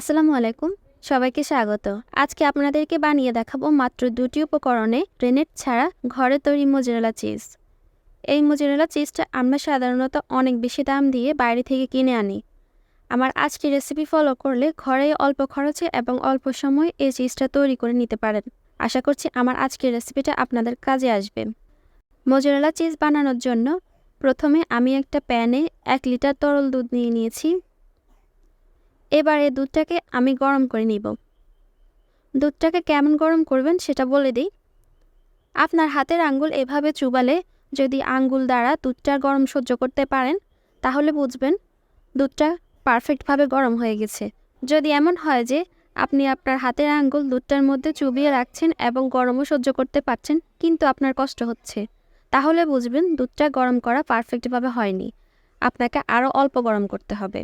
আসসালামু আলাইকুম, সবাইকে স্বাগত। আজকে আপনাদেরকে বানিয়ে দেখাবো মাত্র ২টি উপকরণে রেনেট ছাড়া ঘরে তৈরি মোজারেলা চিজ। এই মোজারেলা চিজটা আমরা সাধারণত অনেক বেশি দাম দিয়ে বাইরে থেকে কিনে আনি। আমার আজকের রেসিপি ফলো করলে ঘরেই অল্প খরচে এবং অল্প সময়ে এই চিজটা তৈরি করে নিতে পারেন। আশা করছি আমার আজকের রেসিপিটা আপনাদের কাজে আসবে। মোজারেলা চিজ বানানোর জন্য প্রথমে আমি একটা প্যানে ১ লিটার তরল দুধ নিয়ে নিয়েছি। এবার এই দুধটাকে আমি গরম করে নিব। দুধটাকে কেমন গরম করবেন সেটা বলে দিই। আপনার হাতের আঙ্গুল এভাবে চুবালে যদি আঙ্গুল দ্বারা দুধটা গরম সহ্য করতে পারেন তাহলে বুঝবেন দুধটা পারফেক্টভাবে গরম হয়ে গেছে। যদি এমন হয় যে আপনি আপনার হাতের আঙ্গুল দুধটার মধ্যে চুবিয়ে রাখছেন এবং গরমও সহ্য করতে পারছেন কিন্তু আপনার কষ্ট হচ্ছে, তাহলে বুঝবেন দুধটা গরম করা পারফেক্টভাবে হয়নি। আপনাকে আরও অল্প গরম করতে হবে।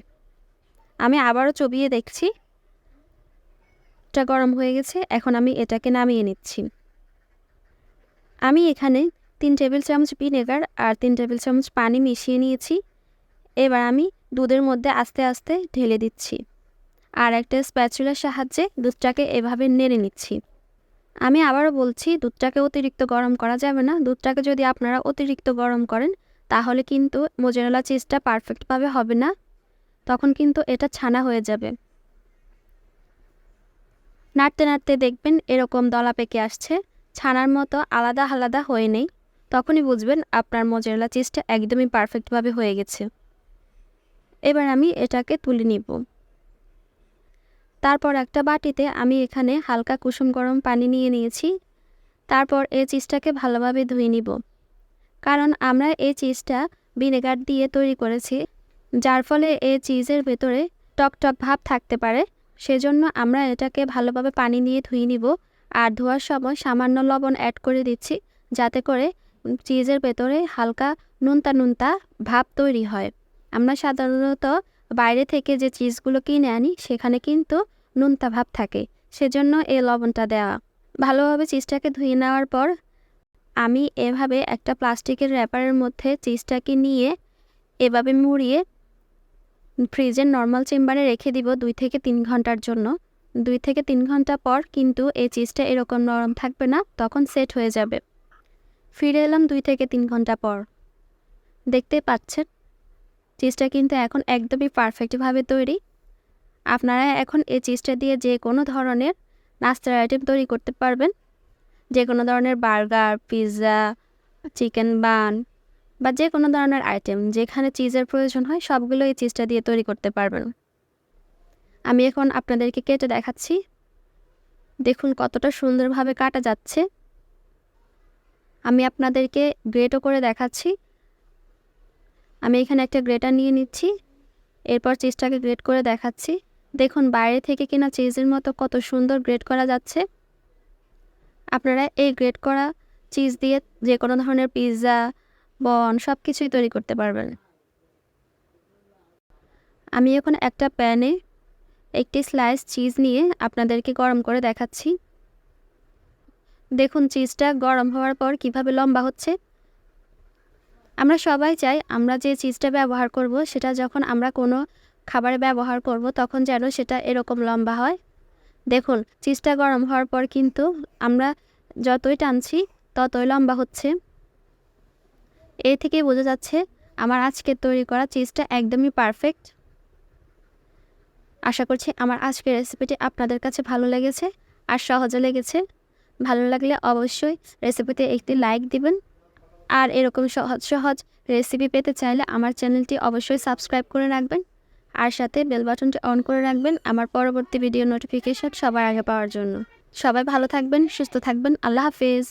আমি আবারও চুবিয়ে দেখছি, এটা গরম হয়ে গেছে। এখন আমি এটাকে নামিয়ে নিচ্ছি। আমি এখানে ৩ টেবিল চামচ ভিনেগার আর ৩ টেবিল চামচ পানি মিশিয়ে নিয়েছি। এবার আমি দুধের মধ্যে আস্তে আস্তে ঢেলে দিচ্ছি আর একটা স্প্যাচুলার সাহায্যে দুধটাকে এভাবে নেড়ে নিচ্ছি। আমি আবারও বলছি, দুধটাকে অতিরিক্ত গরম করা যাবে না। দুধটাকে যদি আপনারা অতিরিক্ত গরম করেন তাহলে কিন্তু মোজারেলা চিজটা পারফেক্টভাবে হবে না, তখন কিন্তু এটা ছানা হয়ে যাবে। নাড়তে নাড়তে দেখবেন এরকম দলা পেকে আসছে, ছানার মতো আলাদা আলাদা হয়ে নেই। তখনই বুঝবেন আপনার মোজারেলা চিজটা একদমই পারফেক্টভাবে হয়ে গেছে। এবার আমি এটাকে তুলে নিব। তারপর একটা বাটিতে আমি এখানে হালকা কুসুম গরম পানি নিয়ে নিয়েছি। তারপর এই চিজটাকে ভালোভাবে ধুয়ে নিব, কারণ আমরা এই চিজটা ভিনেগার দিয়ে তৈরি করেছি, যার ফলে এই চিজের ভেতরে টক টক ভাব থাকতে পারে। সেজন্য আমরা এটাকে ভালোভাবে পানি দিয়ে ধুয়ে নিব। আর ধোয়ার সময় সামান্য লবণ অ্যাড করে দিচ্ছি, যাতে করে চিজের ভেতরে হালকা নোনতা নোনতা ভাব তৈরি হয়। আমরা সাধারণত বাইরে থেকে যে চিজগুলো কিনে আনি সেখানে কিন্তু নোনতা ভাব থাকে, সেজন্য এই লবণটা দেওয়া। ভালোভাবে চিজটাকে ধুয়ে নেওয়ার পর আমি এভাবে একটা প্লাস্টিকের র্যাপারের মধ্যে চিজটাকে নিয়ে এভাবে মুড়িয়ে ফ্রিজের নর্মাল চেম্বারে রেখে দিব ২ থেকে ৩ ঘন্টার জন্য। ২ থেকে ৩ ঘন্টা পর কিন্তু এই চিজটা এরকম নরম থাকবে না, তখন সেট হয়ে যাবে। ফিরে এলাম ২ থেকে ৩ ঘন্টা পর। দেখতে পাচ্ছেন চিজটা কিন্তু এখন একদমই পারফেক্টভাবে তৈরি। আপনারা এখন এই চিজটা দিয়ে যে কোনো ধরনের নাস্তার আইটেম তৈরি করতে পারবেন। যে কোনো ধরনের বার্গার, পিৎজা, চিকেন বান বা যে কোনো ধরনের আইটেম যেখানে চিজের প্রয়োজন হয় সবগুলো এই চিজটা দিয়ে তৈরি করতে পারবেন। আমি এখন আপনাদেরকে কেটে দেখাচ্ছি। দেখুন কতটা সুন্দরভাবে কাটা যাচ্ছে। আমি আপনাদেরকে গ্রেটও করে দেখাচ্ছি। আমি এখানে একটা গ্রেটার নিয়ে নিচ্ছি, এরপর চিজটাকে গ্রেট করে দেখাচ্ছি। দেখুন বাইরে থেকে কিনা চিজের মতো কত সুন্দর গ্রেট করা যাচ্ছে। আপনারা এই গ্রেট করা চিজ দিয়ে যে কোনো ধরনের পিৎজা, বন সব কিছুই তৈরি করতে পারবেন। আমি এখন একটা প্যানে একটি স্লাইস চিজ নিয়ে আপনাদেরকে গরম করে দেখাচ্ছি। দেখুন চিজটা গরম হওয়ার পর কিভাবে লম্বা হচ্ছে। আমরা সবাই চাই আমরা যে চিজটা ব্যবহার করব সেটা যখন আমরা কোনো খাবারে ব্যবহার করব তখন যেন সেটা এরকম লম্বা হয়। দেখুন চিজটা গরম হওয়ার পর কিন্তু আমরা যতই টানছি ততই লম্বা হচ্ছে। এই থেকেই বোঝা যাচ্ছে আমার আজকে তৈরি করা চিজটা একদমই পারফেক্ট। আশা করছি আমার আজকের রেসিপিটি আপনাদের কাছে ভালো লেগেছে আর সহজে লেগেছে। ভালো লাগলে অবশ্যই রেসিপিতে একটি লাইক দিবেন। আর এরকম সহজ সহজ রেসিপি পেতে চাইলে আমার চ্যানেলটি অবশ্যই সাবস্ক্রাইব করে রাখবেন আর সাথে বেল বাটনটি অন করে রাখবেন আমার পরবর্তী ভিডিও নোটিফিকেশন সবার আগে পাওয়ার জন্য। সবাই ভালো থাকবেন, সুস্থ থাকবেন। আল্লাহ হাফেজ।